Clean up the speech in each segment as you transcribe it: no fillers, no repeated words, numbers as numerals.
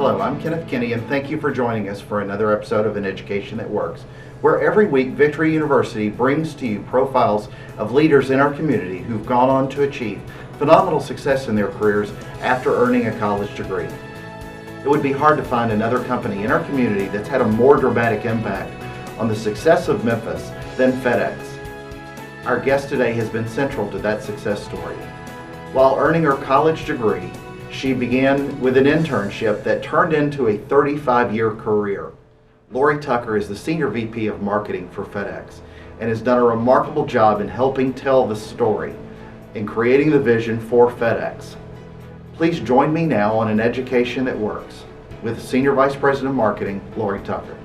Hello, I'm Kenneth Kinney, and thank you for joining us for another episode of An Education That Works, where every week Victory University brings to you profiles of leaders in our community who've gone on to achieve phenomenal success in their careers after earning a college degree. It would be hard to find another company in our community that's had a more dramatic impact on the success of Memphis than FedEx. Our guest today has been central to that success story. While earning her college degree, she began with an internship that turned into a 35-year career. Laurie Tucker is the Senior VP of Marketing for FedEx and has done a remarkable job in helping tell the story and creating the vision for FedEx. Please join me now on An Education That Works with Senior Vice President of Marketing, Laurie Tucker.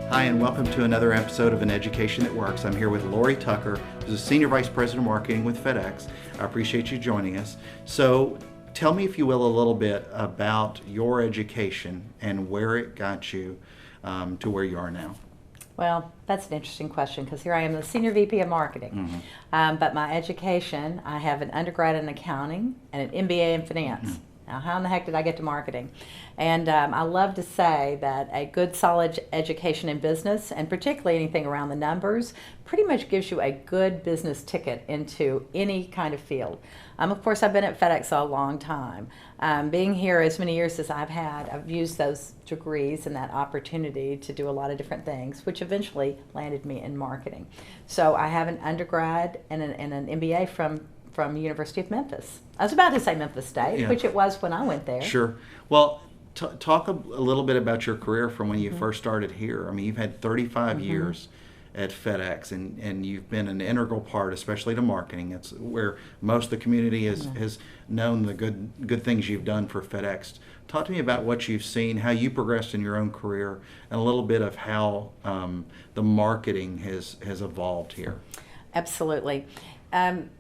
Hi, and welcome to another episode of An Education That Works. I'm here with Laurie Tucker, who's a Senior Vice President of Marketing with FedEx. I appreciate you joining us. So tell me, if you will, a little bit about your education and where it got you to where you are now. Well, that's an interesting question because here I am, the Senior VP of Marketing. But my education, I have an undergrad in accounting and an MBA in finance. Now, how in the heck did I get to marketing? And I love to say that a good, solid education in business, and particularly anything around the numbers, pretty much gives you a good business ticket into any kind of field. Of course, I've been at FedEx a long time. Being here as many years as I've had, I've used those degrees and that opportunity to do a lot of different things, which eventually landed me in marketing. So I have an undergrad and an MBA from University of Memphis. I was about to say Memphis State, which it was when I went there. Sure. Well, talk a little bit about your career from when you first started here. I mean, you've had 35 years at FedEx, and you've been an integral part, especially to marketing. It's where most of the community has known the good things you've done for FedEx. Talk to me about what you've seen, how you progressed in your own career, and a little bit of how the marketing has evolved here. Absolutely.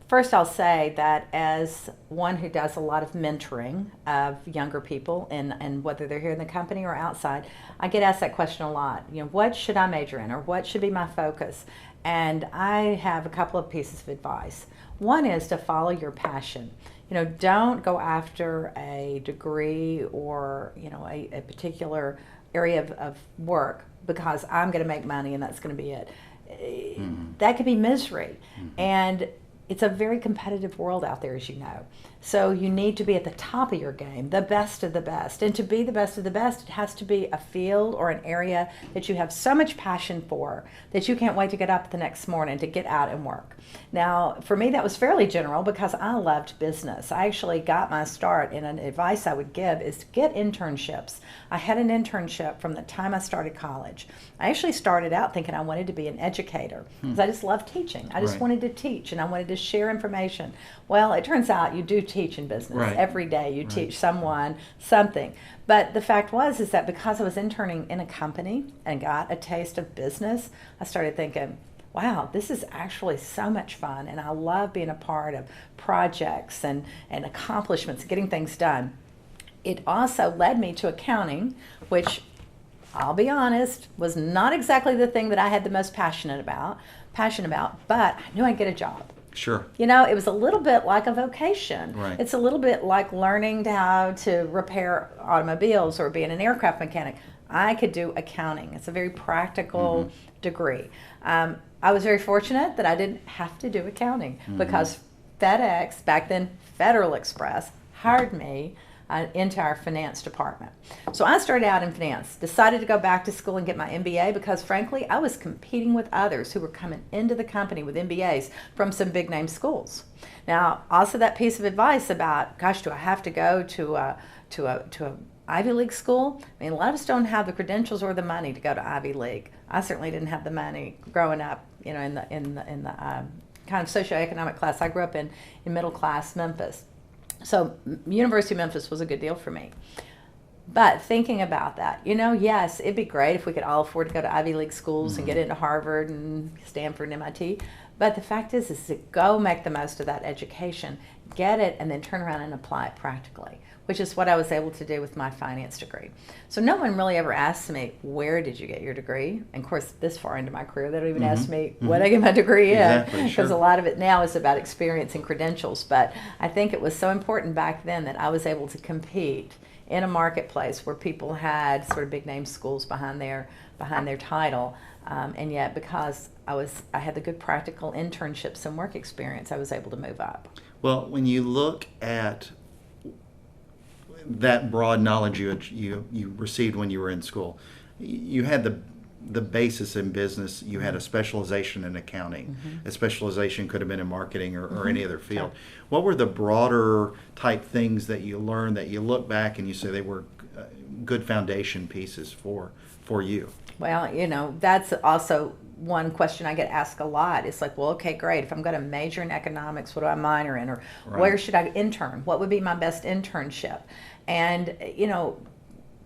First, I'll say that as one who does a lot of mentoring of younger people, and whether they're here in the company or outside, I get asked that question a lot. You know, what should I major in, or what should be my focus? And I have a couple of pieces of advice. One is to follow your passion. You know, don't go after a degree or, you know, a particular area of work because I'm going to make money and that's going to be it. That could be misery. And it's a very competitive world out there, as you know. So you need to be at the top of your game, the best of the best. And to be the best of the best, it has to be a field or an area that you have so much passion for that you can't wait to get up the next morning to get out and work. Now, for me, that was fairly general because I loved business. I actually got my start, and an advice I would give is to get internships. I had an internship from the time I started college. I actually started out thinking I wanted to be an educator because I just loved teaching. I just wanted to teach, and I wanted to share information. Well, it turns out you do teach in business. Every day you teach someone something. But the fact is that because I was interning in a company and got a taste of business, I started thinking, wow, this is actually so much fun, and I love being a part of projects and accomplishments, getting things done. It also led me to accounting, which, I'll be honest, was not exactly the thing that I had the most passion about, but I knew I'd get a job. Sure. You know, it was a little bit like a vocation. Right. It's a little bit like learning how to repair automobiles or being an aircraft mechanic. I could do accounting. It's a very practical degree. I was very fortunate that I didn't have to do accounting because FedEx, back then Federal Express, hired me into our finance department. So I started out in finance, decided to go back to school and get my MBA because frankly I was competing with others who were coming into the company with MBAs from some big name schools. Now, also that piece of advice about, gosh, do I have to go to a Ivy League school? I mean, a lot of us don't have the credentials or the money to go to Ivy League. I certainly didn't have the money growing up, you know, in the kind of socioeconomic class. I grew up in middle class Memphis. So University of Memphis was a good deal for me. But thinking about that, you know, yes, it'd be great if we could all afford to go to Ivy League schools and get into Harvard and Stanford and MIT. But the fact is to go make the most of that education get it, and then turn around and apply it practically, which is what I was able to do with my finance degree. So no one really ever asked me, where did you get your degree? And of course, this far into my career, they don't even ask me what I get my degree in, because a lot of it now is about experience and credentials. But I think it was so important back then that I was able to compete in a marketplace where people had sort of big name schools behind their title, and yet because I had the good practical internships and work experience, I was able to move up. Well, when you look at that broad knowledge you received when you were in school, you had the basis in business, you had a specialization in accounting. A specialization could have been in marketing or any other field. Sure. What were the broader type things that you learned that you look back and you say they were good foundation pieces for you? Well, that's also one question I get asked a lot. It's like, well, okay, great. If I'm going to major in economics, what do I minor in? Or where should I intern? What would be my best internship? And,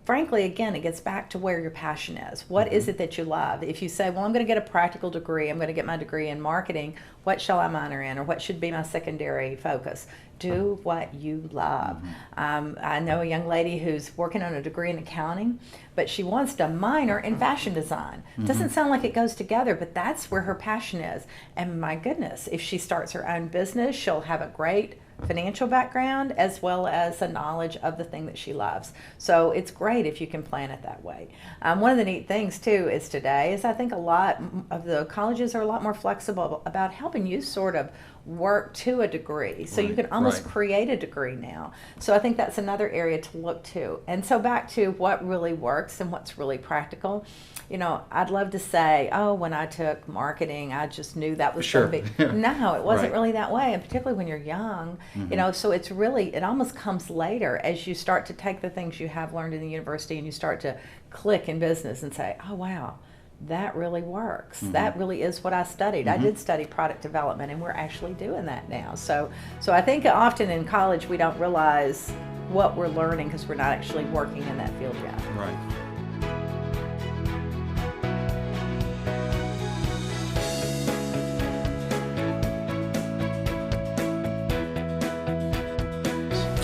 frankly, again, it gets back to where your passion is. What is it that you love? If you say, well, I'm going to get a practical degree, I'm going to get my degree in marketing, what shall I minor in, or what should be my secondary focus? Do what you love. I know a young lady who's working on a degree in accounting, but she wants to minor in fashion design. Doesn't sound like it goes together, but that's where her passion is. And my goodness, if she starts her own business, she'll have a great financial background as well as a knowledge of the thing that she loves. So it's great if you can plan it that way. One of the neat things too is today is I think a lot of the colleges are a lot more flexible about helping you sort of work to a degree. So you can almost create a degree now. So I think that's another area to look to. And so back to what really works and what's really practical. I'd love to say, oh, when I took marketing, I just knew that was going to be. No, it wasn't really that way. And particularly when you're young, so it almost comes later as you start to take the things you have learned in the university and you start to click in business and say, oh, wow, that really works. That really is what I studied. I did study product development, and we're actually doing that now. So I think often in college we don't realize what we're learning because we're not actually working in that field yet. Right.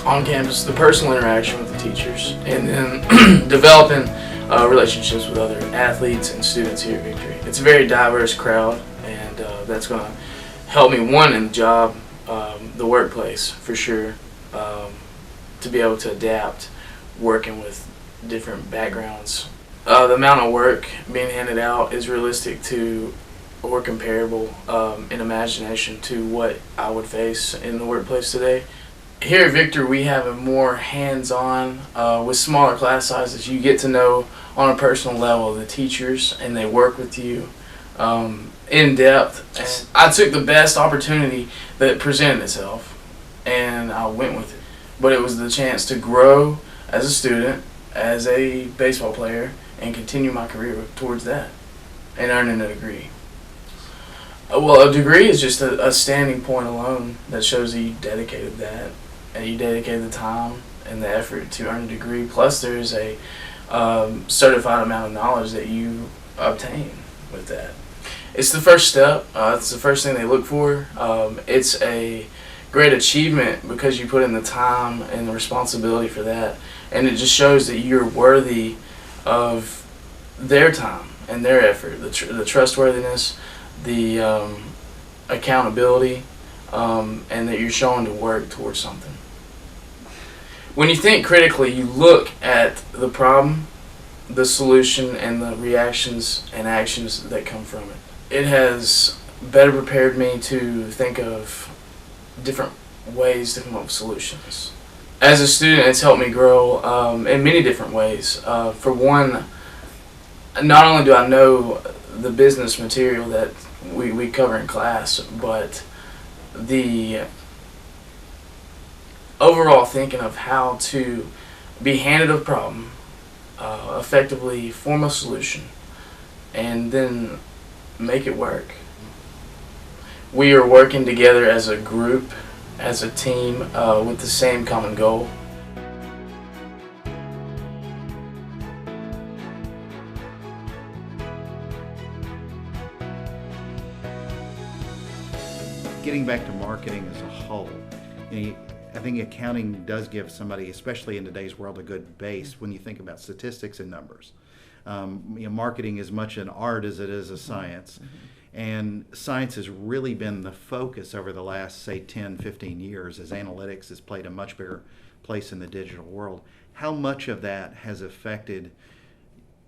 On campus, the personal interaction with the teachers, and then developing relationships with other athletes and students here at Victory. It's a very diverse crowd, and that's going to help me, one, in the job, the workplace, for sure, to be able to adapt working with different backgrounds. The amount of work being handed out is realistic to or comparable in imagination to what I would face in the workplace today. Here at Victor, we have a more hands-on, with smaller class sizes. You get to know on a personal level the teachers, and they work with you in depth. And I took the best opportunity that presented itself, and I went with it. But it was the chance to grow as a student, as a baseball player, and continue my career towards that, and earning a degree. Well, a degree is just a standing point alone that shows that you dedicated that. And you dedicate the time and the effort to earn a degree. Plus, there's a certified amount of knowledge that you obtain with that. It's the first step. It's the first thing they look for. It's a great achievement because you put in the time and the responsibility for that. And it just shows that you're worthy of their time and their effort, the trustworthiness, the accountability, and that you're showing to work towards something. When you think critically, you look at the problem, the solution, and the reactions and actions that come from it. It has better prepared me to think of different ways to come up with solutions. As a student, it's helped me grow in many different ways. For one, not only do I know the business material that we cover in class, but the overall thinking of how to be handed a problem, effectively form a solution, and then make it work. We are working together as a group, as a team, with the same common goal. Getting back to marketing as a whole, I think accounting does give somebody, especially in today's world, a good base when you think about statistics and numbers. Marketing is much an art as it is a science. And science has really been the focus over the last, say, 10, 15 years as analytics has played a much bigger place in the digital world. How much of that has affected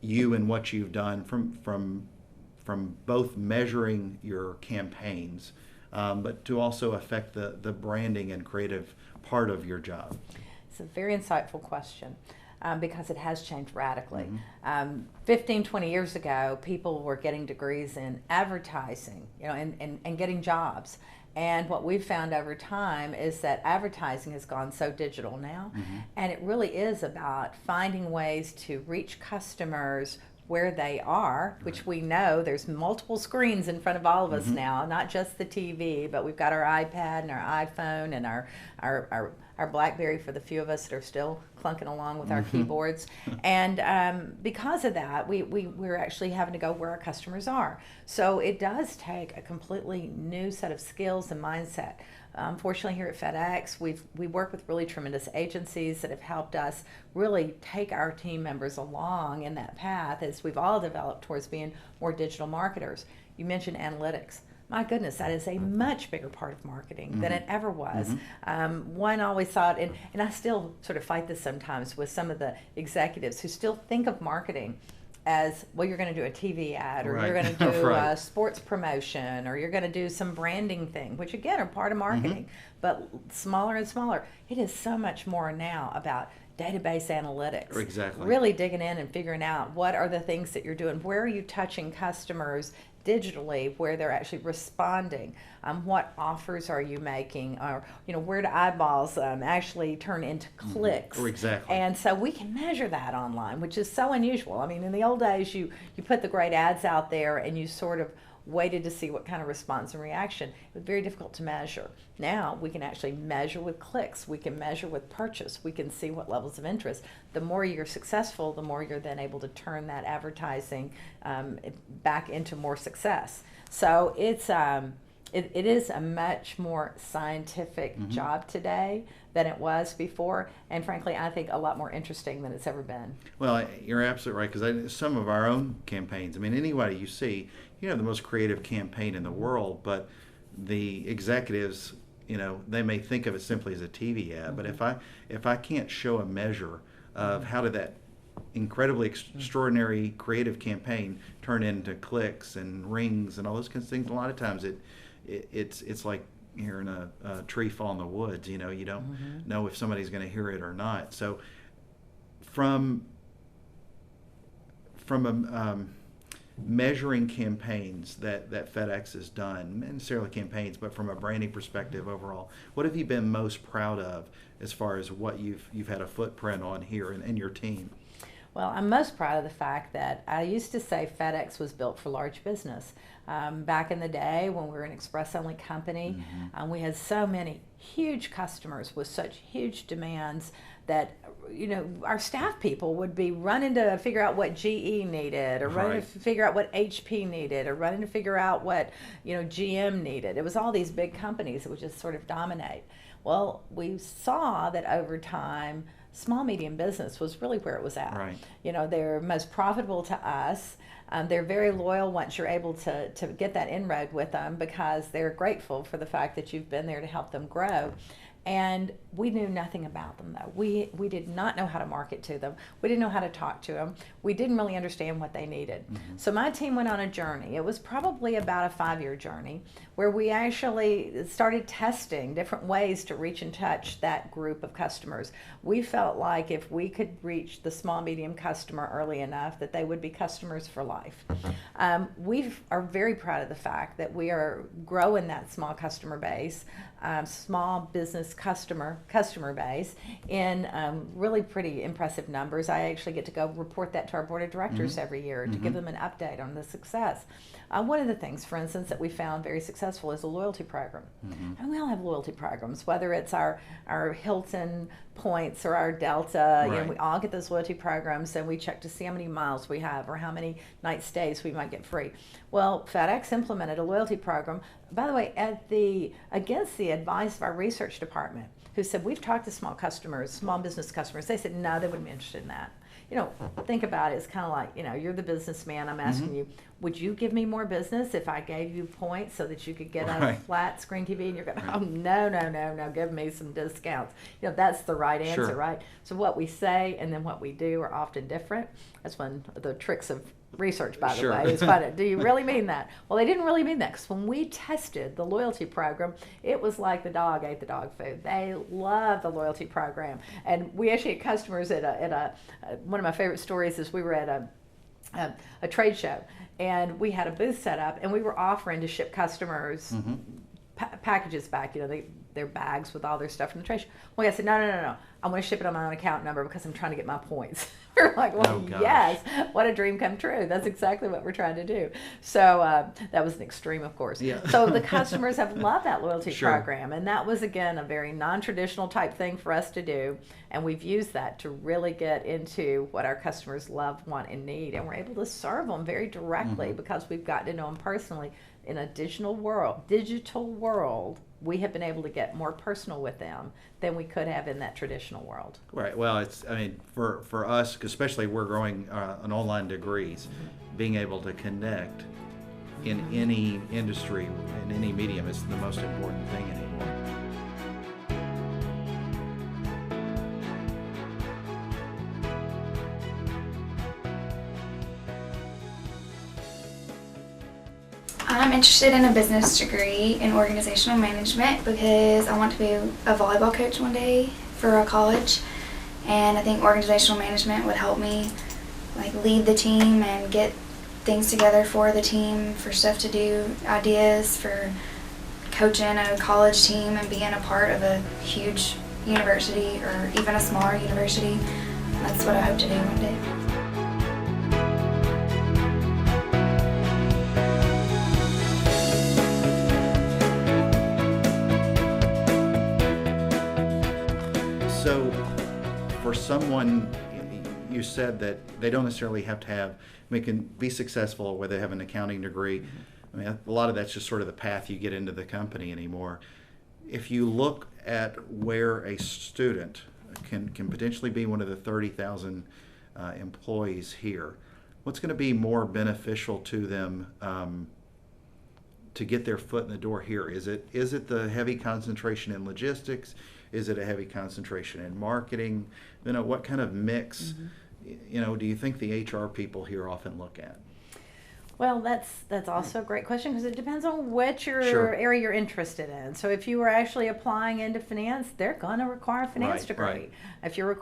you and what you've done from both measuring your campaigns, but to also affect the branding and creative part of your job? It's a very insightful question. Because it has changed radically. 15, 20 years ago, people were getting degrees in advertising, and getting jobs. And what we've found over time is that advertising has gone so digital now, and it really is about finding ways to reach customers where they are, which we know there's multiple screens in front of all of us now, not just the TV, but we've got our iPad and our iPhone and our BlackBerry for the few of us that are still clunking along with our keyboards. And because of that, we're actually having to go where our customers are. So it does take a completely new set of skills and mindset. Fortunately, here at FedEx, we work with really tremendous agencies that have helped us really take our team members along in that path as we've all developed towards being more digital marketers. You mentioned analytics. My goodness, that is a much bigger part of marketing than it ever was. One always thought, and I still sort of fight this sometimes with some of the executives who still think of marketing as, well, you're going to do a TV ad, or you're going to do a sports promotion, or you're going to do some branding thing, which again are part of marketing, but smaller and smaller. It is so much more now about database analytics. Exactly. Really digging in and figuring out what are the things that you're doing, where are you touching customers digitally, where they're actually responding, what offers are you making, or where do eyeballs actually turn into clicks. Exactly. And so we can measure that online, which is so unusual. I mean, in the old days, you put the great ads out there and you sort of waited to see what kind of response and reaction. It was very difficult to measure. Now we can actually measure with clicks. We can measure with purchase. We can see what levels of interest. The more you're successful, the more you're then able to turn that advertising back into more success. So it is a much more scientific job today than it was before, and frankly, I think a lot more interesting than it's ever been. Well, you're absolutely right, because some of our own campaigns, I mean, anybody you see, you have the most creative campaign in the world, but the executives, they may think of it simply as a TV ad, but if I can't show a measure of how did that incredibly extraordinary creative campaign turn into clicks and rings and all those kinds of things, a lot of times it's like hearing a tree fall in the woods. You don't know if somebody's going to hear it or not. So from measuring campaigns that FedEx has done, not necessarily campaigns, but from a branding perspective overall, what have you been most proud of as far as what you've had a footprint on here in your team? Well, I'm most proud of the fact that I used to say FedEx was built for large business. Back in the day when we were an express-only company, we had so many huge customers with such huge demands that our staff people would be running to figure out what GE needed, or running to figure out what HP needed, or running to figure out what GM needed. It was all these big companies that would just sort of dominate. Well, we saw that over time, small medium business was really where it was at. Right. They're most profitable to us. They're very loyal once you're able to get that inroad with them, because they're grateful for the fact that you've been there to help them grow. And we knew nothing about them, though. We did not know how to market to them. We didn't know how to talk to them. We didn't really understand what they needed. So my team went on a journey. It was probably about a 5-year journey where we actually started testing different ways to reach and touch that group of customers. We felt like if we could reach the small, medium customer early enough, that they would be customers for life. We are very proud of the fact that we are growing that small customer base, small business customer base in really pretty impressive numbers. I actually get to go report that to our board of directors every year to give them an update on the success. One of the things, for instance, that we found very successful is a loyalty program. And we all have loyalty programs, whether it's our Hilton points or our Delta. We all get those loyalty programs, and we check to see how many miles we have or how many night stays we might get free. Well, FedEx implemented a loyalty program by the way, against the advice of our research department, who said we've talked to small business customers. They said no, they wouldn't be interested in that. Think about it. It's kind of like, you're the businessman. I'm asking you, would you give me more business if I gave you points so that you could get a flat screen TV? And you're going, oh, no, give me some discounts. That's the right answer, Sure. right? So what we say and then what we do are often different. That's one of the tricks of research, by the Sure. way. Is fun. Do you really mean that? Well, they didn't really mean that, because when we tested the loyalty program, it was like the dog ate the dog food. They loved the loyalty program. And we actually had customers at one of my favorite stories is we were at a trade show, and we had a booth set up, and we were offering to ship customers packages back, their bags with all their stuff from the trade show. Well, I said, no. I want to ship it on my own account number because I'm trying to get my points. We're like, well, Oh, gosh. yes, what a dream come true. That's exactly what we're trying to do. So that was an extreme, of course. Yeah. So the customers have loved that loyalty Sure. program. And that was, again, a very non-traditional type thing for us to do. And we've used that to really get into what our customers love, want, and need. And we're able to serve them very directly because we've gotten to know them personally. In a digital world, we have been able to get more personal with them than we could have in that traditional world. Right. Well, for us, especially we're growing an online degrees, being able to connect in any industry, in any medium, is the most important thing anymore. I'm interested in a business degree in organizational management because I want to be a volleyball coach one day for a college, and I think organizational management would help me lead the team and get things together for the team, for stuff to do, ideas for coaching a college team and being a part of a huge university or even a smaller university. That's what I hope to do one day. So, for someone, you said that they don't necessarily have to can be successful where they have an accounting degree. I mean, a lot of that's just sort of the path you get into the company anymore. If you look at where a student can potentially be one of the 30,000 employees here, what's going to be more beneficial to them to get their foot in the door here? Is it the heavy concentration in logistics? Is it a heavy concentration in marketing? What kind of mix, do you think the HR people here often look at? Well, that's also a great question, because it depends on what Sure. area you're interested in. So if you were actually applying into finance, they're going to require a finance degree. Right. If you're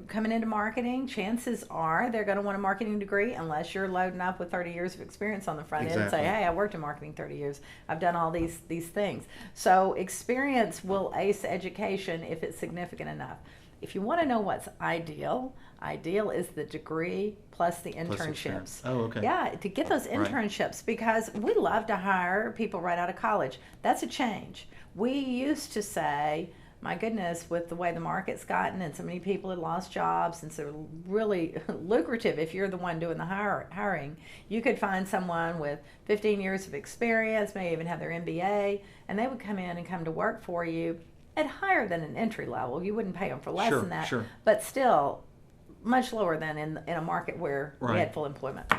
coming into marketing, chances are they're going to want a marketing degree, unless you're loading up with 30 years of experience on the front end and say, Exactly. hey, I worked in marketing 30 years. I've done all these things. So experience will ace education if it's significant enough. If you want to know what's ideal is the degree plus the Plus internships. experience. Oh, okay. Yeah, to get those Right. internships, because we love to hire people right out of college. That's a change. We used to say, my goodness, with the way the market's gotten and so many people had lost jobs, and so really lucrative if you're the one doing the hiring, you could find someone with 15 years of experience, may even have their MBA, and they would come in and come to work for you at higher than an entry level. You wouldn't pay them for less Sure, than that, sure. but still much lower than in a market where we Right. had full employment.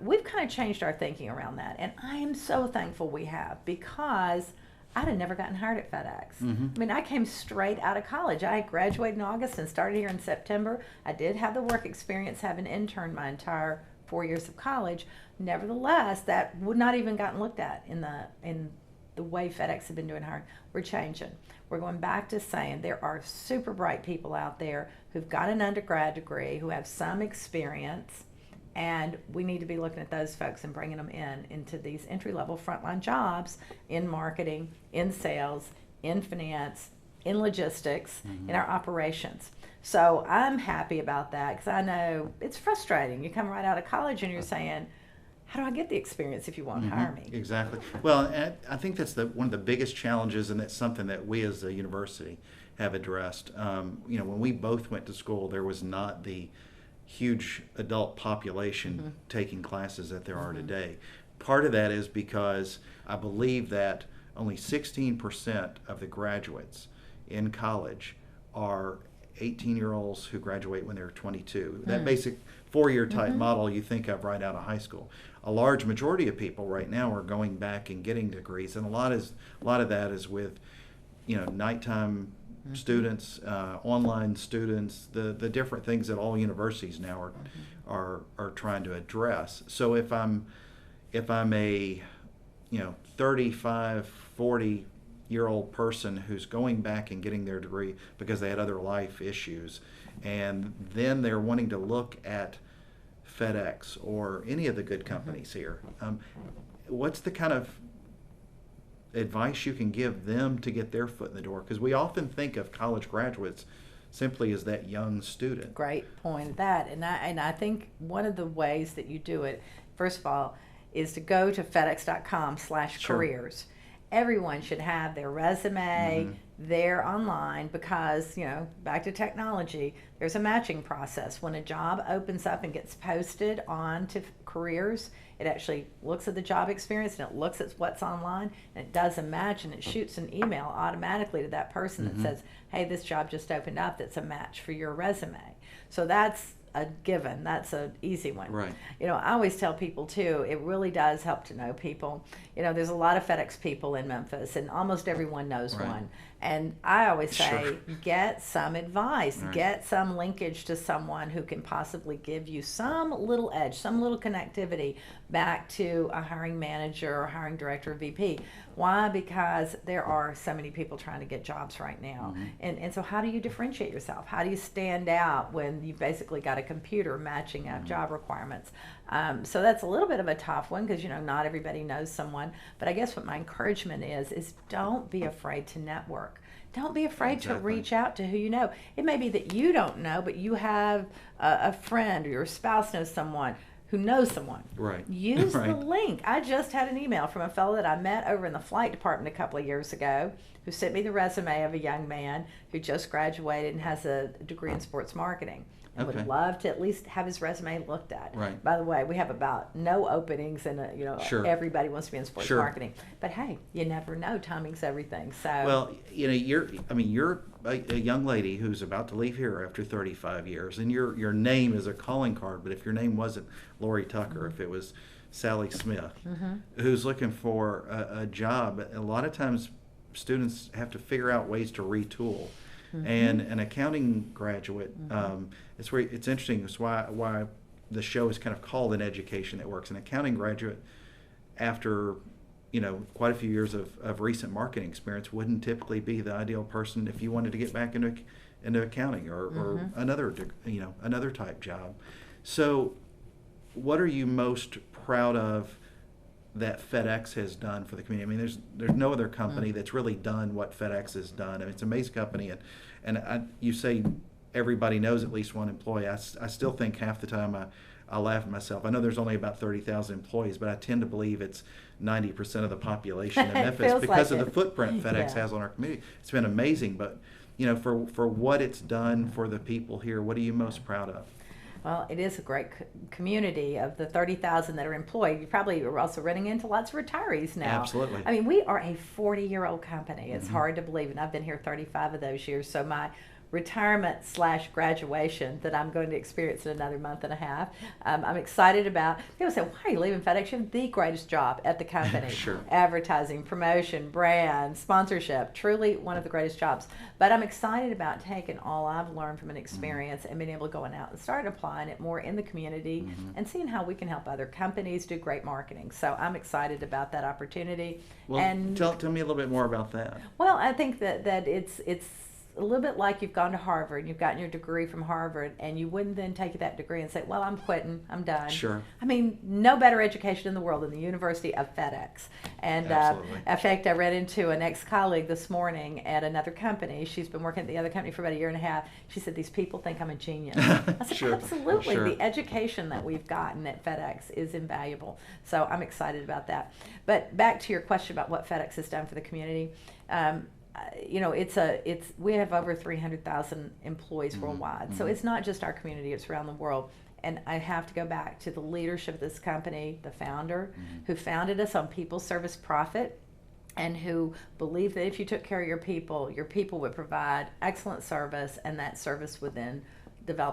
We've kind of changed our thinking around that, and I am so thankful we have, because I'd have never gotten hired at FedEx. I mean, I came straight out of college. I graduated in August and started here in September. I did have the work experience, having interned my entire 4 years of college. Nevertheless, that would not even gotten looked at in the way FedEx had been doing hiring. We're changing. We're going back to saying there are super bright people out there who've got an undergrad degree, who have some experience, and we need to be looking at those folks and bringing them into these entry-level frontline jobs in marketing, in sales, in finance, in logistics, in our operations. So I'm happy about that, because I know it's frustrating. You come right out of college and you're saying, how do I get the experience if you won't hire me? Exactly. Well, and I think that's one of the biggest challenges, and that's something that we as a university have addressed. When we both went to school, there was not the huge adult population taking classes that there are today. part of that is because I believe that only 16% of the graduates in college are 18-year-olds who graduate when they're 22. That basic four-year type model you think of right out of high school. A large majority of people right now are going back and getting degrees, and a lot of that is with, nighttime students, online students, the different things that all universities now are trying to address. So if I'm a 35, 40-year-old person who's going back and getting their degree because they had other life issues, and then they're wanting to look at FedEx or any of the good companies here, what's the kind of advice you can give them to get their foot in the door? Because we often think of college graduates simply as that young student. Great point. And I think one of the ways that you do it, first of all, is to go to fedex.com/careers. Everyone should have their resume there online because, back to technology, there's a matching process. When a job opens up and gets posted on to careers, it actually looks at the job experience and it looks at what's online and it does a match and it shoots an email automatically to that person that says, hey, this job just opened up that's a match for your resume. So that's a given. That's an easy one. Right. I always tell people too, it really does help to know people. There's a lot of FedEx people in Memphis and almost everyone knows one. And I always say, get some advice, get some linkage to someone who can possibly give you some little edge, some little connectivity back to a hiring manager or hiring director or VP. Why? Because there are so many people trying to get jobs right now. And so how do you differentiate yourself? How do you stand out when you've basically got a computer matching up job requirements? So that's a little bit of a tough one because, not everybody knows someone. But I guess what my encouragement is don't be afraid to network. Don't be afraid to reach out to who you know. It may be that you don't know, but you have a friend or your spouse knows someone who knows someone. Right. Use the link. I just had an email from a fellow that I met over in the flight department a couple of years ago who sent me the resume of a young man who just graduated and has a degree in sports marketing. And would love to at least have his resume looked at. Right. By the way, we have about no openings, and everybody wants to be in sports marketing. But hey, you never know. Timing's everything. So well, you're a young lady who's about to leave here after 35 years, and your name is a calling card. But if your name wasn't Laurie Tucker, if it was Sally Smith, who's looking for a job, a lot of times students have to figure out ways to retool. And an accounting graduate, it's interesting. It's why the show is kind of called An Education That Works. An accounting graduate, after quite a few years of recent marketing experience, wouldn't typically be the ideal person if you wanted to get back into accounting or another type job. So, what are you most proud of that FedEx has done for the community? I mean, there's no other company that's really done what FedEx has done. I mean, it's an amazing company, and you say everybody knows at least one employee. I still think half the time I laugh at myself. I know there's only about 30,000 employees, but I tend to believe it's 90% of the population in Memphis because of the footprint FedEx has on our community. It's been amazing, but for what it's done for the people here, what are you most proud of? Well, it is a great community of the 30,000 that are employed. You probably are also running into lots of retirees now. Absolutely. I mean, we are a 40-year-old company. It's hard to believe, and I've been here 35 of those years. So my retirement/graduation that I'm going to experience in another month and a half, I'm excited about. People say, why are you leaving FedEx? You have the greatest job at the company. Advertising, promotion, brand, sponsorship, truly one of the greatest jobs. But I'm excited about taking all I've learned from an experience and being able to go out and start applying it more in the community and seeing how we can help other companies do great marketing. So I'm excited about that opportunity. Well, and tell me a little bit more about that. Well, I think that it's a little bit like you've gone to Harvard, you've gotten your degree from Harvard, and you wouldn't then take that degree and say, well, I'm quitting, I'm done. Sure. I mean, no better education in the world than the University of FedEx. And in fact, I ran into an ex-colleague this morning at another company. She's been working at the other company for about a year and a half. She said, these people think I'm a genius. I said, absolutely. The education that we've gotten at FedEx is invaluable. So I'm excited about that. But back to your question about what FedEx has done for the community. We have over 300,000 employees worldwide. So it's not just our community, it's around the world. and I have to go back to the leadership of this company, the founder, who founded us on people, service, profit, and who believed that if you took care of your people would provide excellent service, and that service would then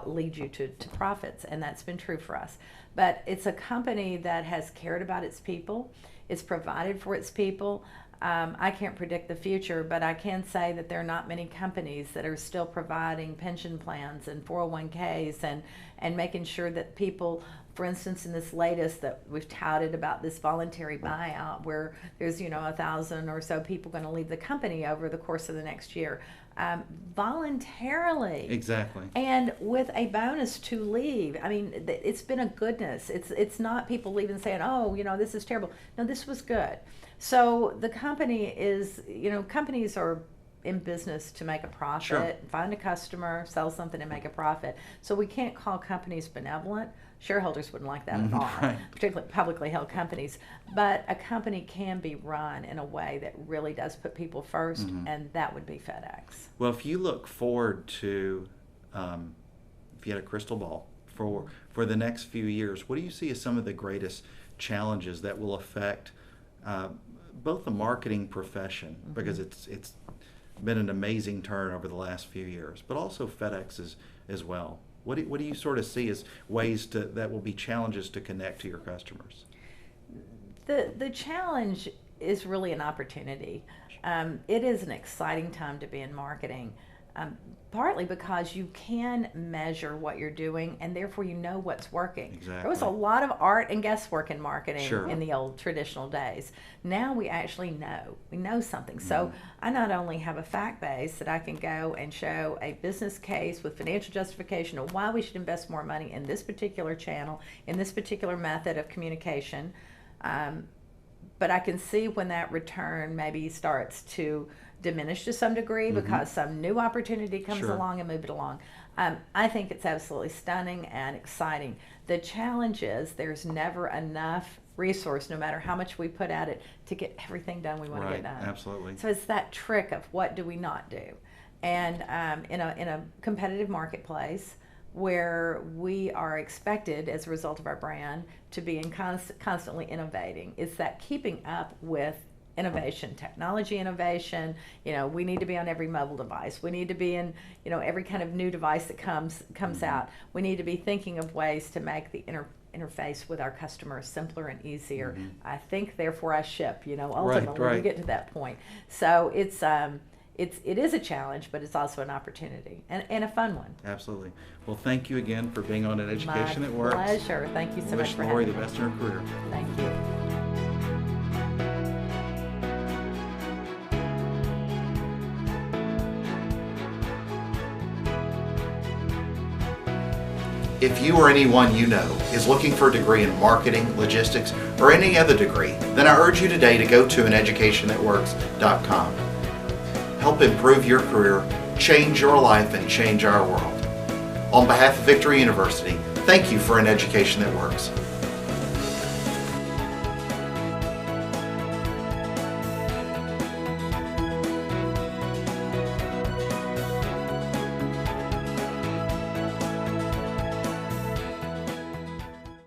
lead you to profits, and that's been true for us. But it's a company that has cared about its people. It's provided for its people. I can't predict the future, but I can say that there are not many companies that are still providing pension plans and 401ks and making sure that people, for instance, in this latest that we've touted about this voluntary buyout where there's 1,000 or so people going to leave the company over the course of the next year, voluntarily. Exactly. And with a bonus to leave. I mean, it's been a goodness. It's not people leaving saying, oh, this is terrible. No, this was good. So the company is, companies are in business to make a profit, Sure. Find a customer, sell something and make a profit. So we can't call companies benevolent. Shareholders wouldn't like that at all, Right. particularly publicly held companies. But a company can be run in a way that really does put people first, and that would be FedEx. Well, if you look forward to, if you had a crystal ball for the next few years, what do you see as some of the greatest challenges that will affect both the marketing profession, because it's been an amazing turn over the last few years, but also FedEx as well? What do you sort of see as ways that will be challenges to connect to your customers? The challenge is really an opportunity. It is an exciting time to be in marketing, partly because you can measure what you're doing and therefore you know what's working. Exactly. There was a lot of art and guesswork in marketing Sure. in the old traditional days. Now we actually know. We know something. So I not only have a fact base that I can go and show a business case with financial justification of why we should invest more money in this particular channel, in this particular method of communication, but I can see when that return maybe starts to diminish to some degree because some new opportunity comes Sure. along and move it along. I think it's absolutely stunning and exciting. The challenge is there's never enough resource, no matter how much we put at it, to get everything done we want to get Right, done. absolutely. So it's that trick of what do we not do. And in a competitive marketplace where we are expected as a result of our brand to be constantly innovating, it's that keeping up with innovation, technology innovation. We need to be on every mobile device. We need to be in, every kind of new device that comes out. We need to be thinking of ways to make the interface with our customers simpler and easier. I think, therefore I ship, ultimately when you get to that point. So it is a challenge, but it's also an opportunity and a fun one. Absolutely. Well, thank you again for being on An Education That Works. My pleasure. Thank you so much Wish for Laurie having the me. best in her career. Thank you. If you or anyone you know is looking for a degree in marketing, logistics, or any other degree, then I urge you today to go to aneducationthatworks.com. Help improve your career, change your life, and change our world. On behalf of Victory University, thank you for An Education That Works.